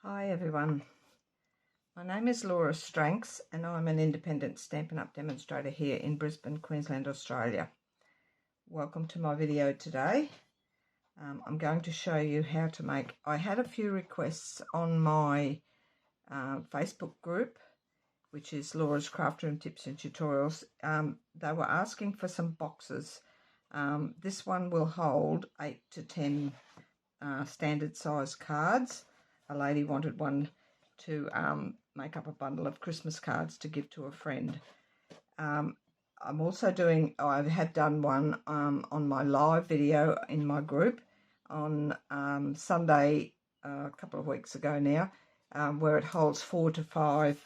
Hi everyone, my name is Laura Stranks and I'm an independent Stampin' Up! Demonstrator here in Brisbane, Queensland, Australia. Welcome to my video today. I'm going to show you how to make, I had a few requests on my Facebook group, which is Laura's Craft Room Tips and Tutorials. They were asking for some boxes. This one will hold 8 to 10 standard size cards. A lady wanted one to make up a bundle of Christmas cards to give to a friend. I'm also doing, I have done one on my live video in my group on Sunday a couple of weeks ago now, where it holds 4 to 5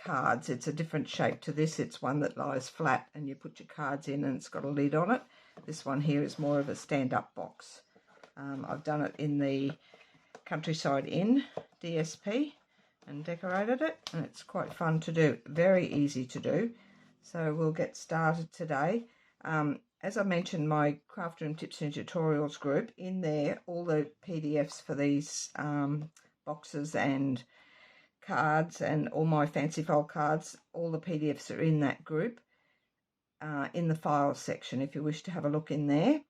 cards. It's a different shape to this. It's one that lies flat and you put your cards in and it's got a lid on it. This one here is more of a stand-up box. I've done it in the Countryside Inn DSP and decorated it, and it's quite fun to do, very easy to do. So we'll get started today. As I mentioned, my Craft Room Tips and Tutorials group, in there all the PDFs for these boxes and cards and all my fancy fold cards, all the PDFs are in that group in the files section if you wish to have a look in there.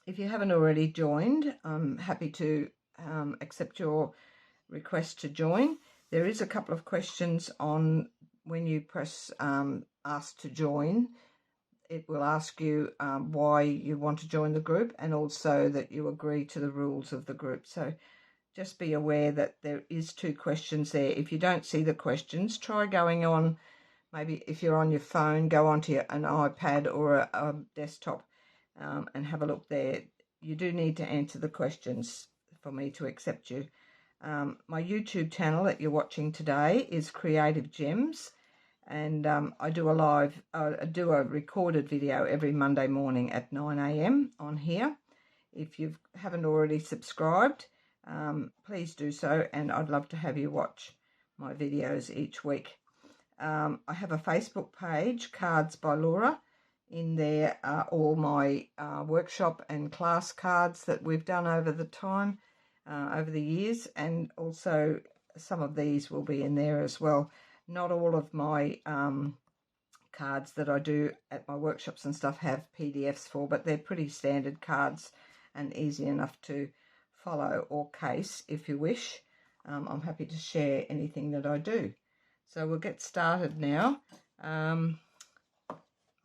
If you haven't already joined, I'm happy to accept your request to join. There is a couple of questions on when you press ask to join. It will ask you why you want to join the group and also that you agree to the rules of the group. So just be aware that there is 2 questions there. If you don't see the questions, try going on, maybe if you're on your phone, go onto an iPad or a desktop and have a look there. You do need to answer the questions for me to accept you. My YouTube channel that you're watching today is Creative Gems, and I do a recorded video every Monday morning at 9 AM on here. If you haven't already subscribed, please do so, and I'd love to have you watch my videos each week. I have a Facebook page, Cards by Laura. In there are all my workshop and class cards that we've done over the time, over the years, and also some of these will be in there as well. Not all of my cards that I do at my workshops and stuff have PDFs for, but they're pretty standard cards and easy enough to follow or case if you wish. I'm happy to share anything that I do. So we'll get started now.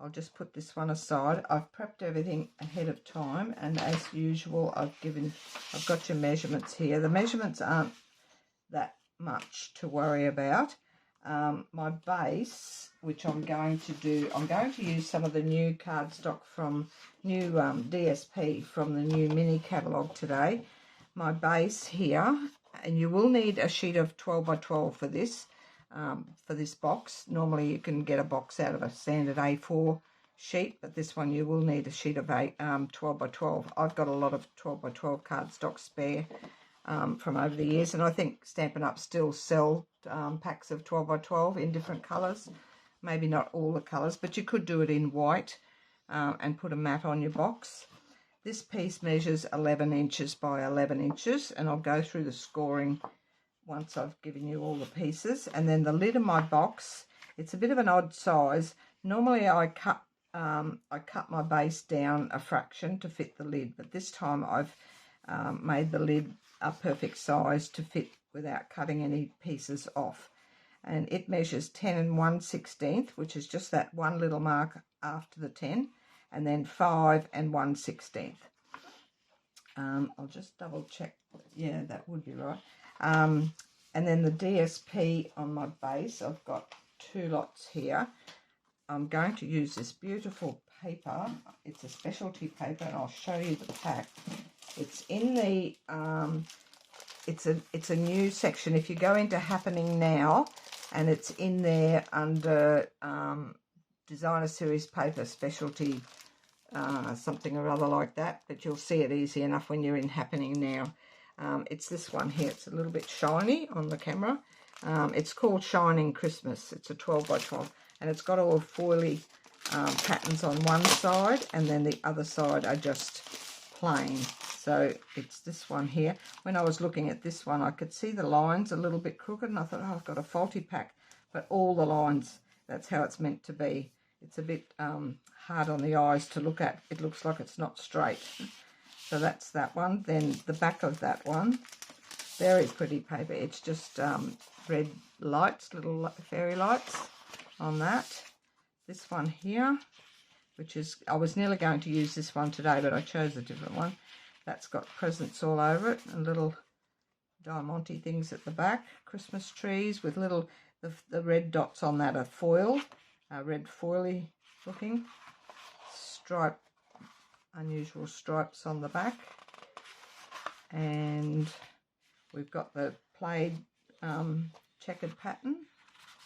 I'll just put this one aside. I've prepped everything ahead of time, and as usual, I've got your measurements here. The measurements aren't that much to worry about. My base, which I'm going to do, I'm going to use some of the new cardstock from new DSP from the new mini catalogue today. My base here, and you will need a sheet of 12 by 12 for this. For this box. Normally you can get a box out of a standard A4 sheet, but this one you will need a sheet of 12 by 12. I've got a lot of 12 by 12 cardstock spare from over the years, and I think Stampin' Up! Still sell packs of 12 by 12 in different colours. Maybe not all the colours, but you could do it in white and put a mat on your box. This piece measures 11 inches by 11 inches, and I'll go through the scoring once I've given you all the pieces. And then the lid of my box, it's a bit of an odd size. Normally I cut my base down a fraction to fit the lid, but this time I've made the lid a perfect size to fit without cutting any pieces off. And it measures 10 1/16, which is just that one little mark after the 10, and then 5 1/16. I'll just double check. Yeah, that would be right. And then the DSP on my base, I've got 2 lots here. I'm going to use this beautiful paper. It's a specialty paper, and I'll show you the pack. It's in the, it's a new section. If you go into Happening Now, and it's in there under Designer Series Paper Specialty, something or other like that, but you'll see it easy enough when you're in Happening Now. It's this one here. It's a little bit shiny on the camera. It's called Shining Christmas. It's a 12 by 12, and it's got all foily patterns on one side, and then the other side are just plain. So it's this one here. When I was looking at this one, I could see the lines a little bit crooked, and I thought, oh, I've got a faulty pack. But all the lines, that's how it's meant to be. It's a bit hard on the eyes to look at. It looks like it's not straight. So that's that one. Then the back of that one, very pretty paper. It's just red lights, little fairy lights on that. This one here, which is, I was nearly going to use this one today, but I chose a different one. That's got presents all over it and little diamante things at the back. Christmas trees with little, the red dots on that are foil, red foily looking. Stripe, unusual stripes on the back. And we've got the plaid checkered pattern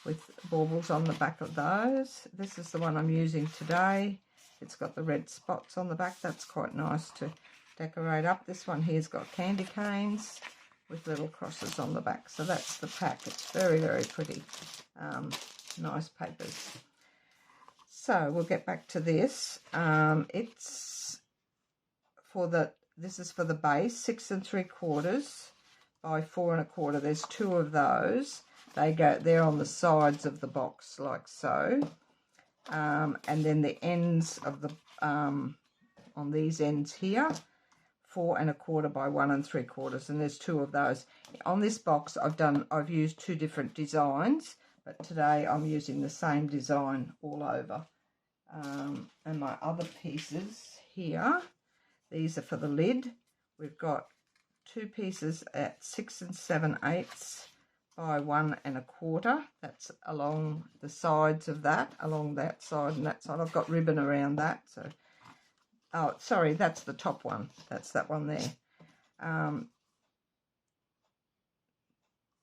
with baubles on the back of those. This is the one I'm using today. It's got the red spots on the back. That's quite nice to decorate up. This one here's got candy canes with little crosses on the back. So that's the pack. It's very, very pretty. Nice papers. So we'll get back to this. It's for the, this is for the base, 6 3/4 by 4 1/4. There's 2 of those. They're on the sides of the box like so. And then the ends of the, on these ends here, 4 1/4 by 1 3/4, and there's 2 of those. On this box I've used 2 different designs, but today I'm using the same design all over. And my other pieces here, these are for the lid. We've got 2 pieces at 6 7/8 by 1 1/4. That's along the sides of that, along that side and that side. I've got ribbon around that. So, oh, sorry, that's the top one. That's that one there.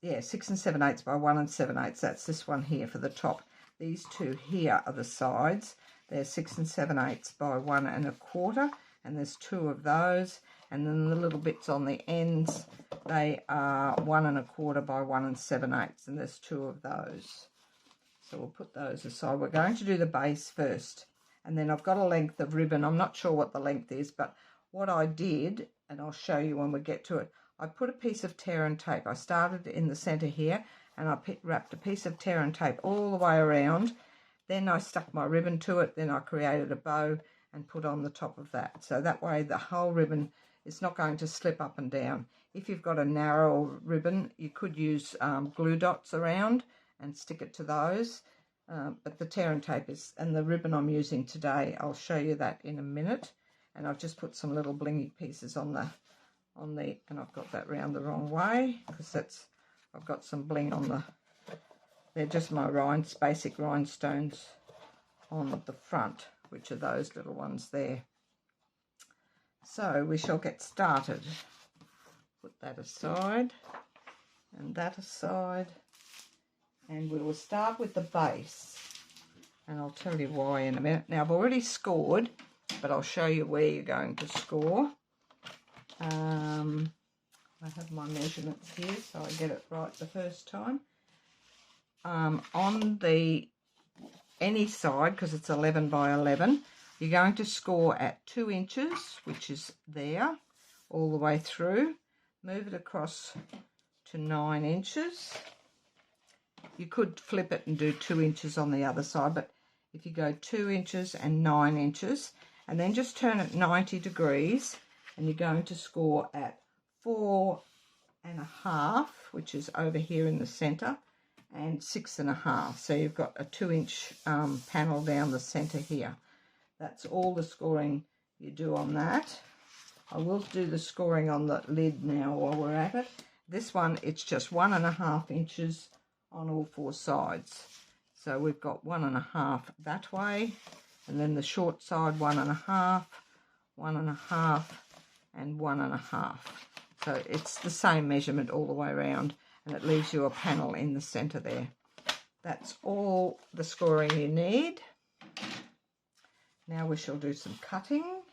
Yeah, 6 7/8 by 1 7/8. That's this one here for the top. These 2 here are the sides. They're 6 7/8 by 1 1/4, and there's 2 of those. And then the little bits on the ends, they are 1 1/4 by 1 7/8, and there's 2 of those. So we'll put those aside. We're going to do the base first, and then I've got a length of ribbon. I'm not sure what the length is, but what I did, and I'll show you when we get to it, I put a piece of tear and tape. I started in the centre here, and I wrapped a piece of tear and tape all the way around. Then I stuck my ribbon to it. Then I created a bow and put on the top of that. So that way the whole ribbon is not going to slip up and down. If you've got a narrow ribbon, you could use glue dots around and stick it to those. But the tear and tape is, and the ribbon I'm using today, I'll show you that in a minute. And I've just put some little blingy pieces on the, and I've got that round the wrong way because that's, I've got some bling on the, they're just my basic rhinestones on the front, which are those little ones there. So we shall get started. Put that aside and that aside, and we will start with the base, and I'll tell you why in a minute. Now I've already scored, but I'll show you where you're going to score. I have my measurements here so I get it right the first time. On the any side, because it's 11 by 11, you're going to score at 2 inches, which is there, all the way through. Move it across to 9 inches. You could flip it and do 2 inches on the other side, but if you go 2 inches and 9 inches, and then just turn it 90 degrees, and you're going to score at 4 1/2, which is over here in the centre, and 6 1/2. So you've got a 2-inch panel down the centre here. That's all the scoring you do on that. I will do the scoring on the lid now while we're at it. This one, it's just 1 1/2 inches on all 4 sides. So we've got 1 1/2 that way, and then the short side 1 1/2, 1 1/2, and 1 1/2. So it's the same measurement all the way around, and it leaves you a panel in the centre there. That's all the scoring you need. Now we shall do some cutting,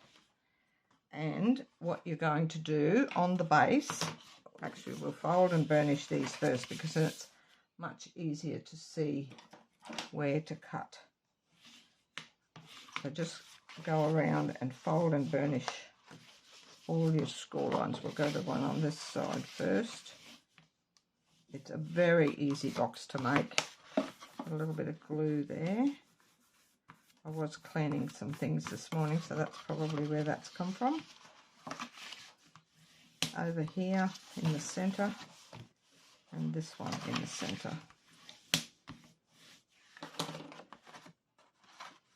and what you're going to do on the base, actually we'll fold and burnish these first because then it's much easier to see where to cut. So just go around and fold and burnish all your score lines. We'll go to one on this side first. It's a very easy box to make. A little bit of glue there. I was cleaning some things this morning, so that's probably where that's come from. Over here in the centre, and this one in the centre.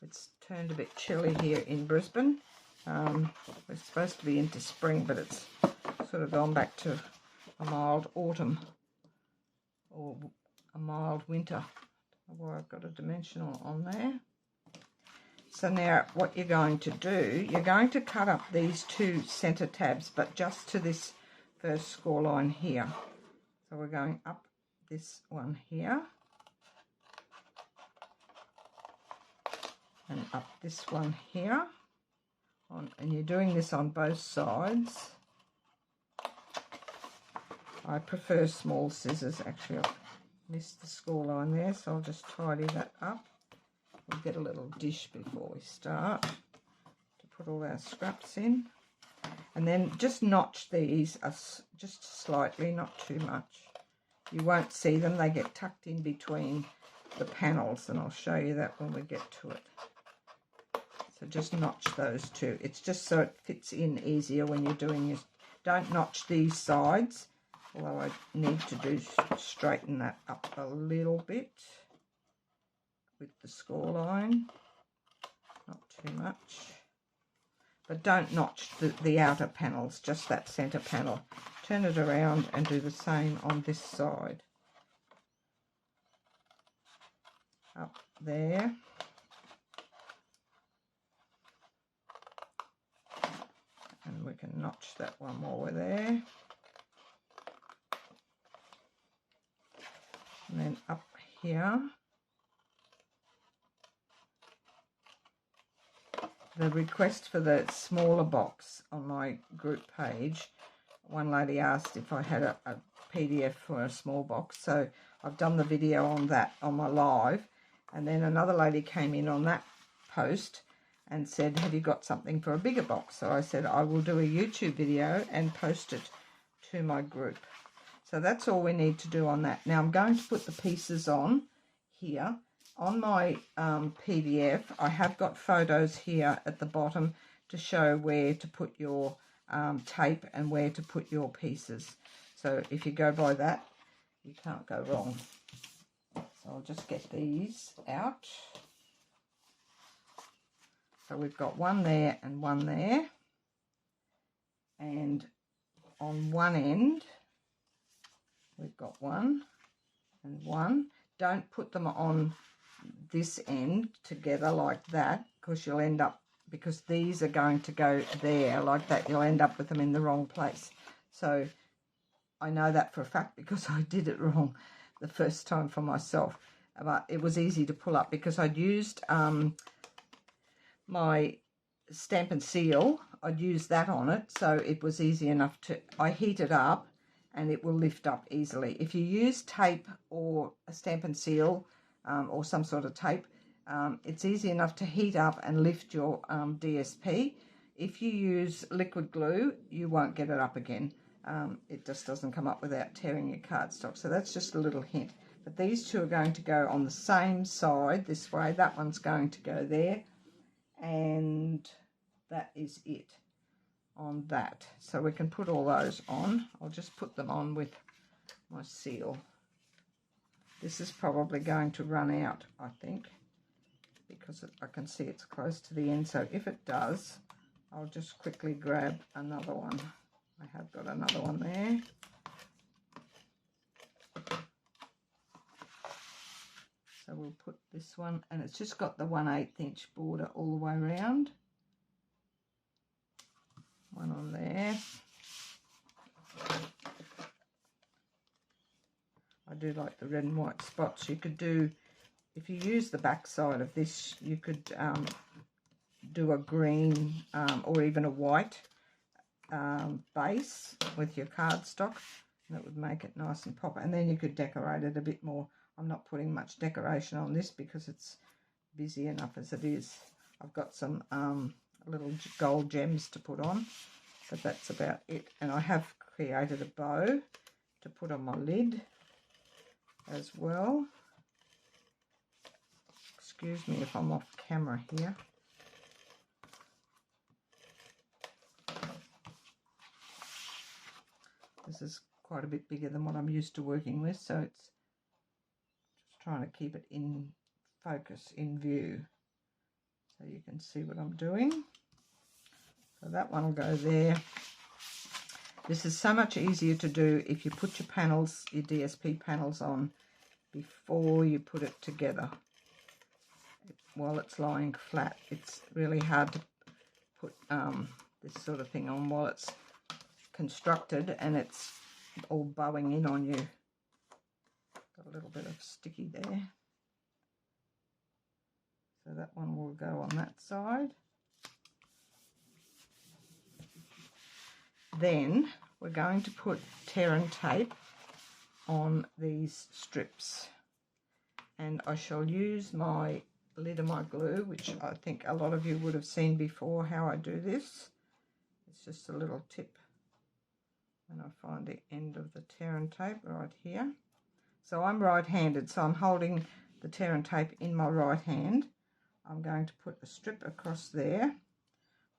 It's turned a bit chilly here in Brisbane. We're supposed to be into spring, but it's sort of gone back to a mild autumn or a mild winter. Well, I've got a dimensional on there. So now what you're going to do, you're going to cut up these two centre tabs, but just to this first score line here. So we're going up this one here and up this one here. And you're doing this on both sides. I prefer small scissors. Actually, I missed the score line there, so I'll just tidy that up. We'll get a little dish before we start to put all our scraps in. And then just notch these just slightly, not too much. You won't see them. They get tucked in between the panels, and I'll show you that when we get to it. So just notch those two. It's just so it fits in easier when you're doing this. Don't notch these sides, although I need to straighten that up a little bit with the score line. Not too much. But don't notch the outer panels, just that centre panel. Turn it around and do the same on this side. Up there. And we can notch that one while we're there. And then up here. The request for the smaller box on my group page, one lady asked if I had a PDF for a small box, so I've done the video on that on my live, and then another lady came in on that post and said, have you got something for a bigger box? So I said I will do a YouTube video and post it to my group. So that's all we need to do on that. Now I'm going to put the pieces on here. On my PDF, I have got photos here at the bottom to show where to put your tape and where to put your pieces. So if you go by that, you can't go wrong. So I'll just get these out. So we've got one there and one there. And on one end, we've got one and one. Don't put them on this end together like that, because you'll end up, because these are going to go there like that, you'll end up with them in the wrong place. So I know that for a fact because I did it wrong the first time for myself, but it was easy to pull up because I'd used my stamp and seal. I'd used that on it, so it was easy enough to, I heat it up and it will lift up easily. If you use tape or a stamp and seal or some sort of tape, it's easy enough to heat up and lift your DSP. If you use liquid glue, you won't get it up again. It just doesn't come up without tearing your cardstock. So that's just a little hint. But these two are going to go on the same side this way. That one's going to go there. And that is it on that. So we can put all those on. I'll just put them on with my seal. This is probably going to run out, I think, because I can see it's close to the end. So if it does, I'll just quickly grab another one. I have got another one there. So we'll put this one, and it's just got the 1/8 inch border all the way around. One on there. I do like the red and white spots. You could do, if you use the back side of this, you could do a green or even a white base with your cardstock. That would make it nice and pop. And then you could decorate it a bit more. I'm not putting much decoration on this because it's busy enough as it is. I've got some little gold gems to put on. but that's about it. And I have created a bow to put on my lid as well. Excuse me if I'm off camera here. This is quite a bit bigger than what I'm used to working with, so it's just trying to keep it in focus, in view, so you can see what I'm doing. So that one will go there. This is so much easier to do if you put your panels, your DSP panels on before you put it together. While it's lying flat, it's really hard to put this sort of thing on while it's constructed and it's all bowing in on you. Got a little bit of sticky there. So that one will go on that side. Then we're going to put tear and tape on these strips. And I shall use my lid of my glue, which I think a lot of you would have seen before how I do this. It's just a little tip when I find the end of the tear and tape right here. So I'm right-handed, so I'm holding the tear and tape in my right hand. I'm going to put a strip across there,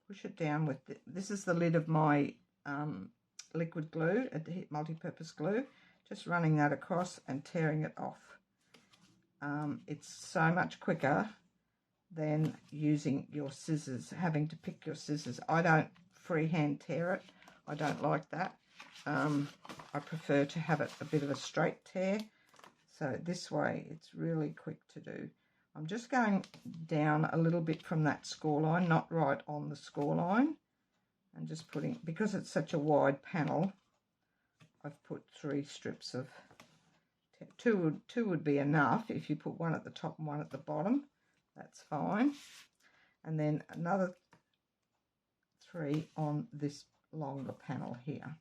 push it down with this is the lid of my liquid glue, a multi-purpose glue, just running that across and tearing it off. It's so much quicker than using your scissors, having to pick your scissors. I don't freehand tear it. I don't like that. I prefer to have it a bit of a straight tear. So this way it's really quick to do. I'm just going down a little bit from that score line, not right on the score line. And just putting, because it's such a wide panel, I've put 3 strips of two would be enough. If you put one at the top and one at the bottom, that's fine. And then another 3 on this longer panel here.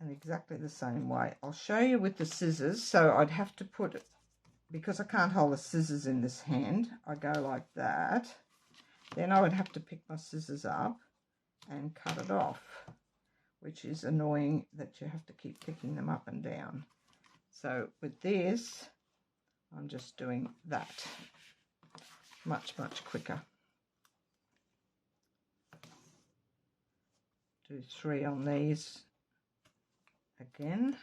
And exactly the same way. I'll show you with the scissors. So I'd have to put it, because I can't hold the scissors in this hand, I go like that. Then I would have to pick my scissors up and cut it off, which is annoying that you have to keep picking them up and down. So with this, I'm just doing that. Much, much quicker. Do 3 on these again.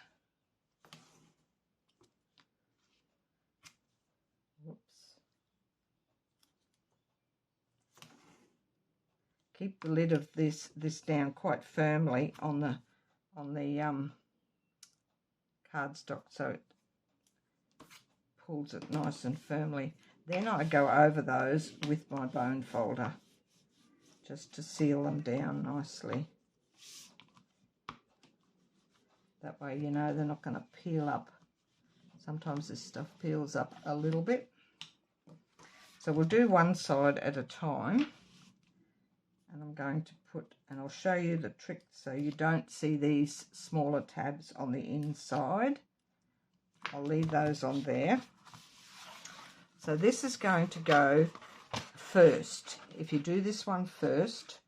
Whoops. Keep the lid of this down quite firmly on the cardstock, so it pulls it nice and firmly. Then I go over those with my bone folder just to seal them down nicely. That way you know they're not going to peel up. Sometimes this stuff peels up a little bit. So we'll do one side at a time. And I'm going to put, and I'll show you the trick so you don't see these smaller tabs on the inside. I'll leave those on there. So this is going to go first. If you do this one first,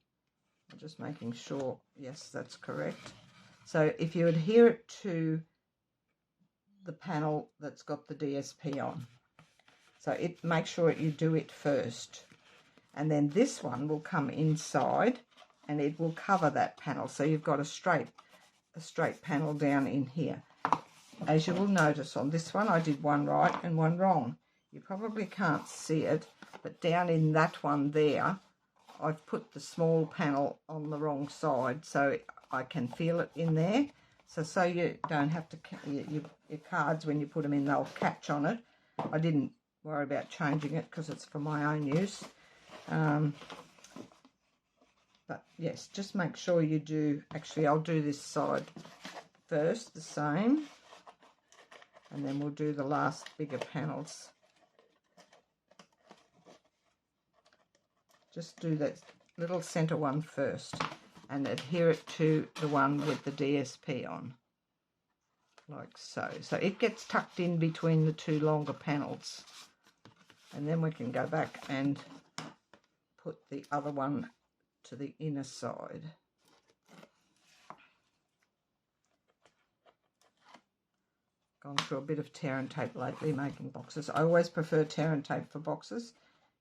I'm just making sure, yes, that's correct. So if you adhere it to the panel that's got the DSP on, so make sure you do it first. And then this one will come inside and it will cover that panel. So you've got a straight panel down in here. As you will notice on this one, I did one right and one wrong. You probably can't see it, but down in that one there, I've put the small panel on the wrong side, so I can feel it in there. So you don't have to, your cards, when you put them in, they'll catch on it. I didn't worry about changing it because it's for my own use. But yes, just make sure you do, actually I'll do this side first, the same, and then we'll do the last bigger panels. Just do that little center one first and adhere it to the one with the DSP on, like so. So it gets tucked in between the 2 longer panels, and then we can go back and put the other one to the inner side. Gone through a bit of tear and tape lately making boxes. I always prefer tear and tape for boxes.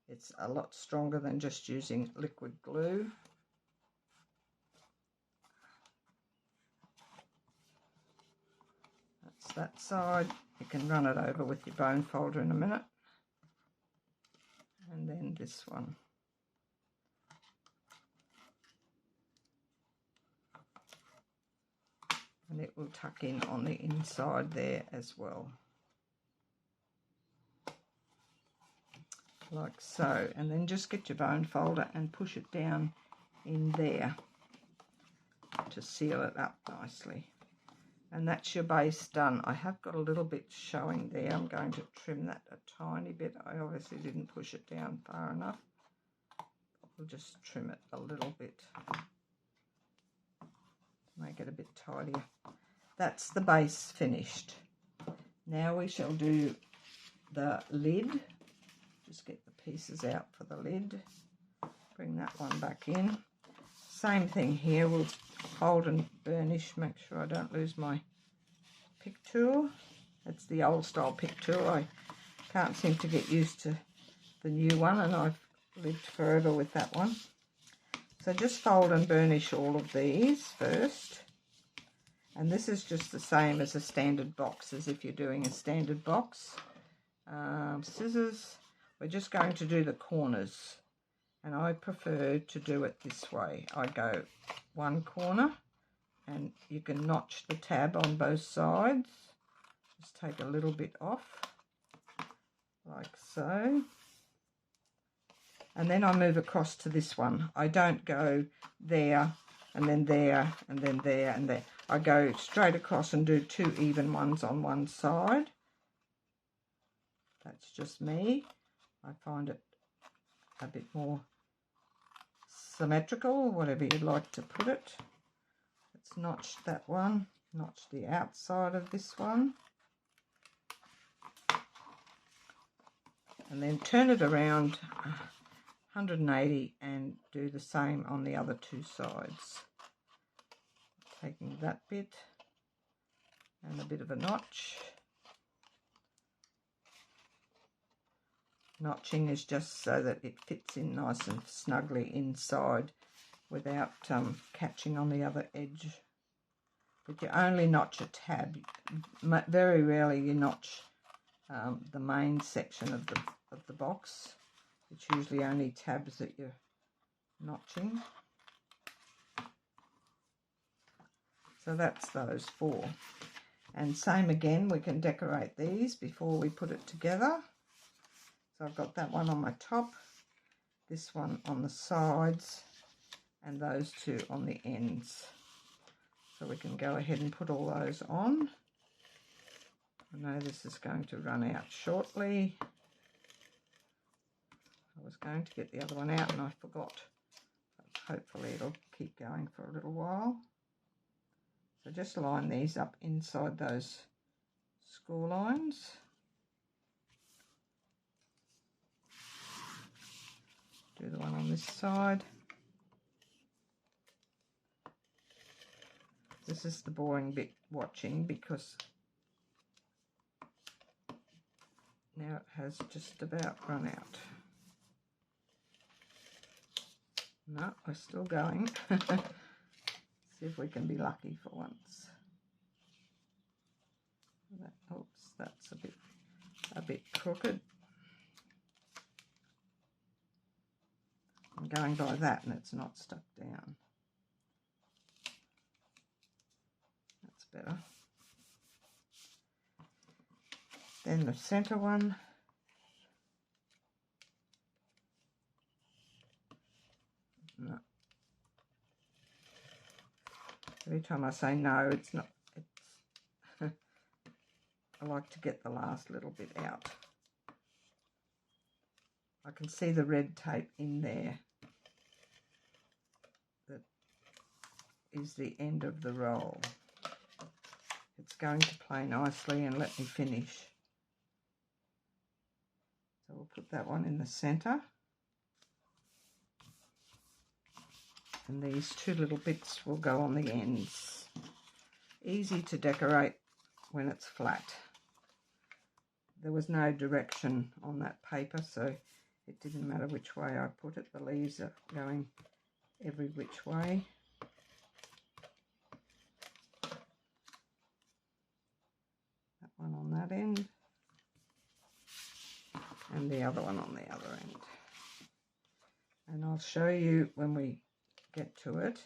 It's a lot stronger than just using liquid glue. That's that side. You can run it over with your bone folder in a minute. And then this one. And it will tuck in on the inside there as well. Like so. And then just get your bone folder and push it down in there to seal it up nicely. And that's your base done. I have got a little bit showing there. I'm going to trim that a tiny bit. I obviously didn't push it down far enough. We'll just trim it a little bit to make it a bit tidier. That's the base finished. Now we shall do the lid. Just get the pieces out for the lid. Bring that one back in. Same thing here. We'll fold and burnish. Make sure I don't lose my pick tool. That's the old style pick tool. I can't seem to get used to the new one, and I've lived forever with that one. So just fold and burnish all of these first. And this is just the same as a standard box, as if you're doing a standard box. Scissors. We're just going to do the corners. And I prefer to do it this way. I go one corner, and you can notch the tab on both sides. Just take a little bit off, like so. And then I move across to this one. I don't go there, and then there, and then there, and there. I go straight across and do two even ones on one side. That's just me. I find it a bit more symmetrical, whatever you'd like to put it. Let's notch that one, notch the outside of this one, and then turn it around 180 and do the same on the other two sides. Taking that bit and a bit of a notch. Notching is just so that it fits in nice and snugly inside without catching on the other edge. But you only notch a tab. Very rarely you notch the main section of the box. It's usually only tabs that you're notching. So that's those four. And same again, we can decorate these before we put it together. So I've got that one on my top, this one on the sides, and those two on the ends. So we can go ahead and put all those on. I know this is going to run out shortly. I was going to get the other one out and I forgot. But hopefully it'll keep going for a little while. So just line these up inside those score lines. Do the one on this side. This is the boring bit watching because now it has just about run out. No, we're still going. See if we can be lucky for once. Oops, that's a bit crooked. I'm going by that and it's not stuck down. That's better. Then the center one. No. Every time I say no, it's not. It's I like to get the last little bit out. I can see the red tape in there. That is the end of the roll. It's going to play nicely and let me finish. So we'll put that one in the center. and these two little bits will go on the ends. Easy to decorate when it's flat. There was no direction on that paper, so it didn't matter which way I put it. The leaves are going every which way. That one on that end, and the other one on the other end. And I'll show you when we get to it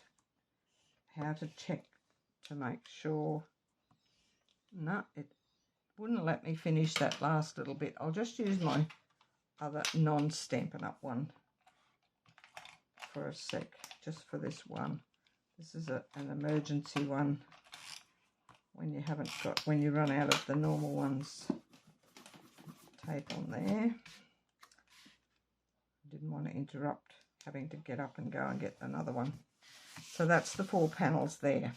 how to check to make sure. No, it wouldn't let me finish that last little bit. I'll just use my other non-Stampin' Up! One for a sec, just for this one. This is an emergency one when you haven't got, when you run out of the normal ones. Tape on there. Didn't want to interrupt having to get up and go and get another one. So that's the 4 panels there.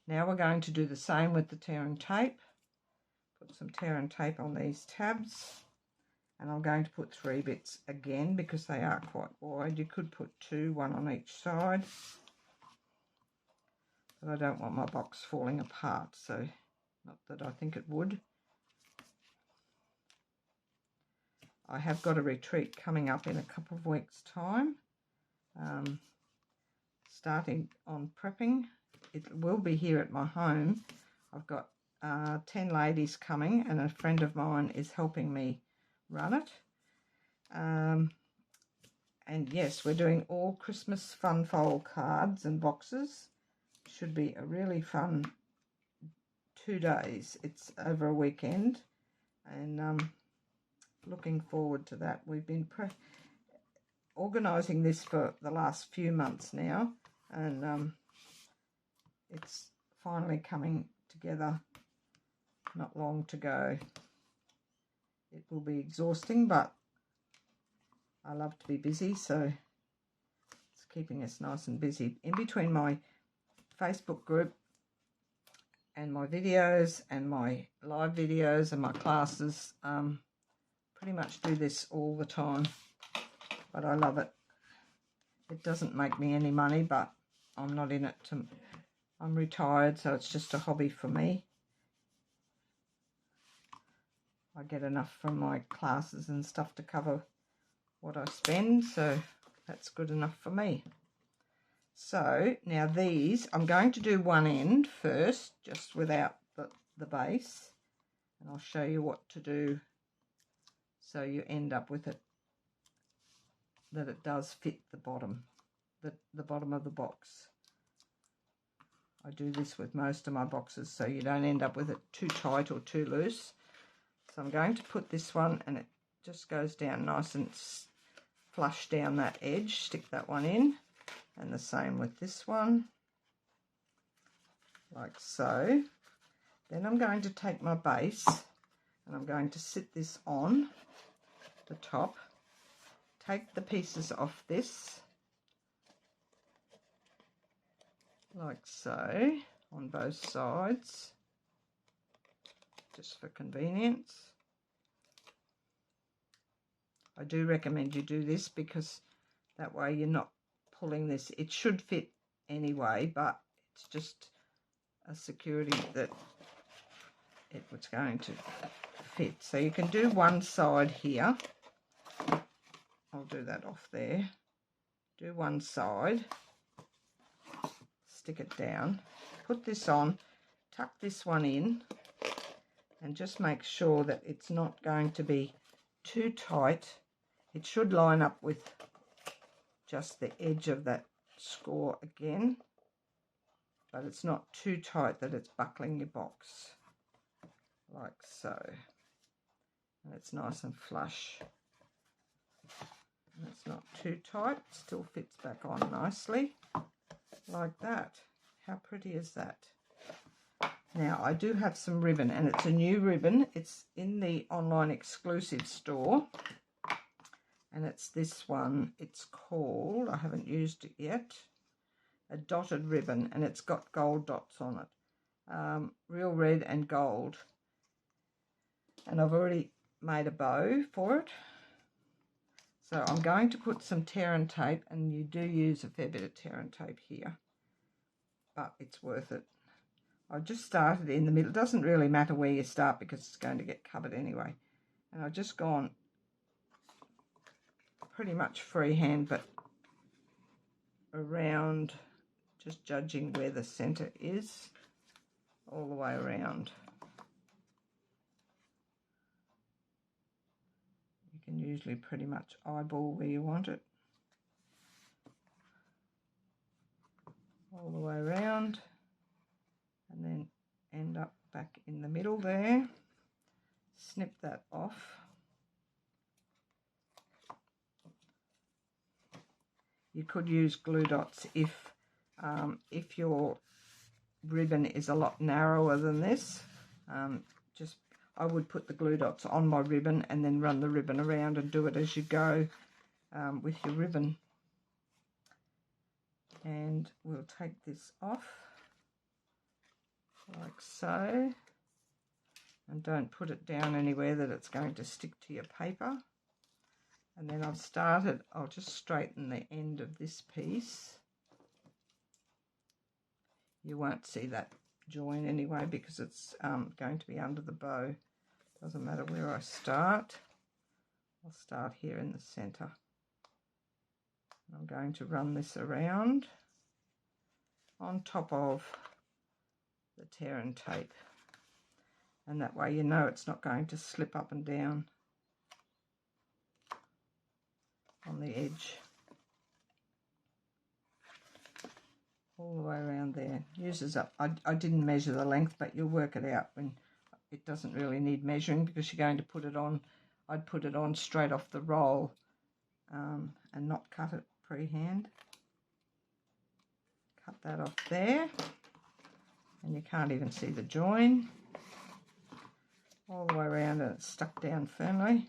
Now we're going to do the same with the tear and tape. Put some tear and tape on these tabs, and I'm going to put 3 bits again because they are quite wide. You could put 2, 1 on each side, but I don't want my box falling apart, so not that I think it would. I have got a retreat coming up in a couple of weeks' time, starting on prepping. It will be here at my home. I've got 10 ladies coming, and a friend of mine is helping me run it. And yes, we're doing all Christmas fun fold cards and boxes. Should be a really fun 2 days. It's over a weekend, and looking forward to that. We've been organising this for the last few months now, and it's finally coming together. Not long to go. It will be exhausting, but I love to be busy, so it's keeping us nice and busy. In between my Facebook group and my videos and my live videos and my classes, pretty much do this all the time, but I love it. It doesn't make me any money, but I'm not in it to, I'm retired, so it's just a hobby for me. I get enough from my classes and stuff to cover what I spend, so that's good enough for me. So now these, I'm going to do one end first, just without the base, and I'll show you what to do so you end up with it, that it does fit the bottom, the bottom of the box. I do this with most of my boxes so you don't end up with it too tight or too loose. So I'm going to put this one, and it just goes down nice and flush down that edge. Stick that one in, and the same with this one, like so. Then I'm going to take my base, and I'm going to sit this on the top, take the pieces off this, like so, on both sides, just for convenience. I do recommend you do this because that way you're not pulling this. It should fit anyway, but it's just a security that it was going to fit. So you can do one side here. I'll do that off there. Do one side, stick it down, put this on, tuck this one in, and just make sure that it's not going to be too tight. It should line up with just the edge of that score again, but it's not too tight that it's buckling your box, like so. And it's nice and flush. And it's not too tight, still fits back on nicely, like that. How pretty is that? Now, I do have some ribbon, and it's a new ribbon. It's in the online exclusive store, and it's this one. It's called, I haven't used it yet, a dotted ribbon, and it's got gold dots on it, real red and gold. And I've already made a bow for it. So I'm going to put some tear and tape, and you do use a fair bit of tear and tape here, but it's worth it. I just started in the middle. It doesn't really matter where you start because it's going to get covered anyway. And I've just gone pretty much freehand, but around, just judging where the centre is, all the way around. You can usually pretty much eyeball where you want it. All the way around, and then end up back in the middle there. Snip that off. You could use glue dots if your ribbon is a lot narrower than this. I would put the glue dots on my ribbon and then run the ribbon around and do it as you go with your ribbon. And we'll take this off like so, and don't put it down anywhere that it's going to stick to your paper. And then I'll just straighten the end of this piece. You won't see that join anyway because it's going to be under the bow. Doesn't matter where I start. I'll start here in the centre. I'm going to run this around on top of the tear and tape, and that way you know it's not going to slip up and down on the edge. All the way around there. Uses up. I didn't measure the length, but you'll work it out when it doesn't really need measuring because you're going to put it on. I'd put it on straight off the roll and not cut it freehand. Cut that off there, and you can't even see the join. All the way around, and it's stuck down firmly.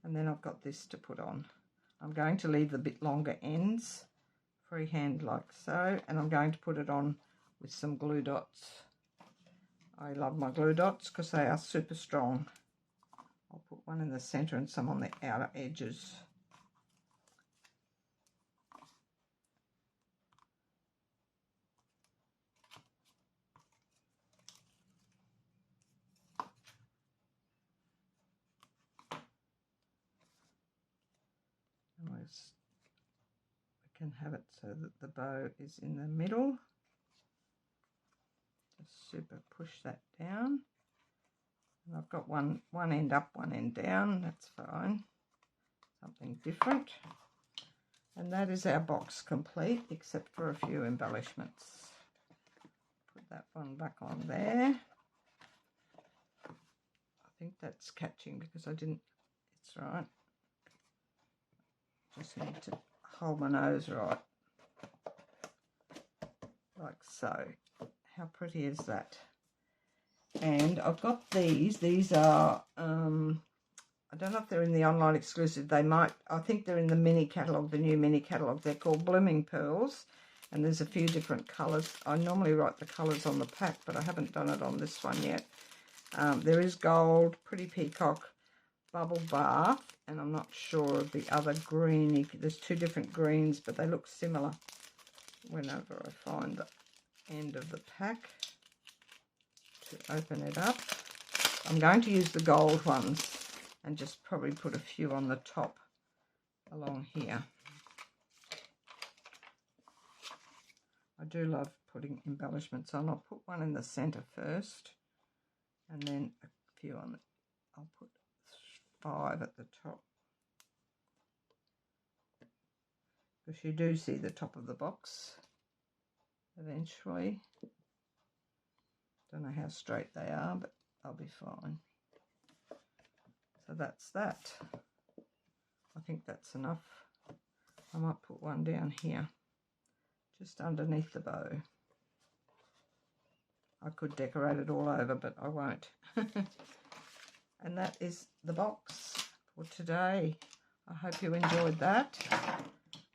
And then I've got this to put on. I'm going to leave the bit longer ends freehand like so, and I'm going to put it on with some glue dots. I love my glue dots because they are super strong. I'll put one in the centre and some on the outer edges. We can have it so that the bow is in the middle. Just super push that down. And I've got one end up, one end down. That's fine. Something different. And that is our box complete, except for a few embellishments. Put that one back on there. I think that's catching because I didn't, it's right. Just need to hold my nose right, like so. How pretty is that? And I've got these are I don't know if they're in the online exclusive. They might, I think they're in the mini catalogue, the new mini catalogue. They're called Blooming Pearls, and there's a few different colours. I normally write the colours on the pack, but I haven't done it on this one yet. There is gold, pretty peacock, bubble bath, and I'm not sure of the other green. There's two different greens, but they look similar whenever I find the end of the pack to open it up. I'm going to use the gold ones and just probably put a few on the top along here. I do love putting embellishments on. I'll put one in the centre first and then a few on it. I'll put 5 at the top, because you do see the top of the box eventually. Don't know how straight they are, but I'll be fine. So that's that. I think that's enough. I might put one down here, just underneath the bow. I could decorate it all over, but I won't. And that is the box for today. I hope you enjoyed that.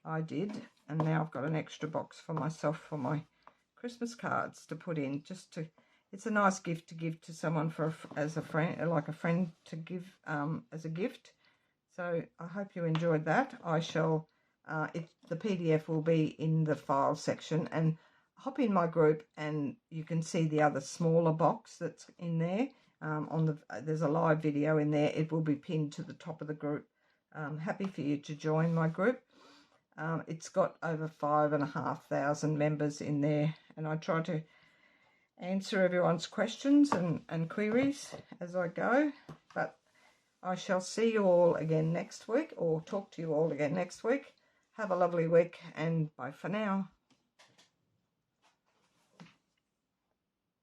I did. And now I've got an extra box for myself for my Christmas cards to put in. It's a nice gift to give to someone as a friend, like a friend to give as a gift. So I hope you enjoyed that. I shall, the PDF will be in the file section, and hop in my group and you can see the other smaller box that's in there. There's a live video in there. It will be pinned to the top of the group. Happy for you to join my group. It's got over 5,500 members in there, and I try to answer everyone's questions and queries as I go. But I shall see you all again next week, or talk to you all again next week. Have a lovely week, and bye for now.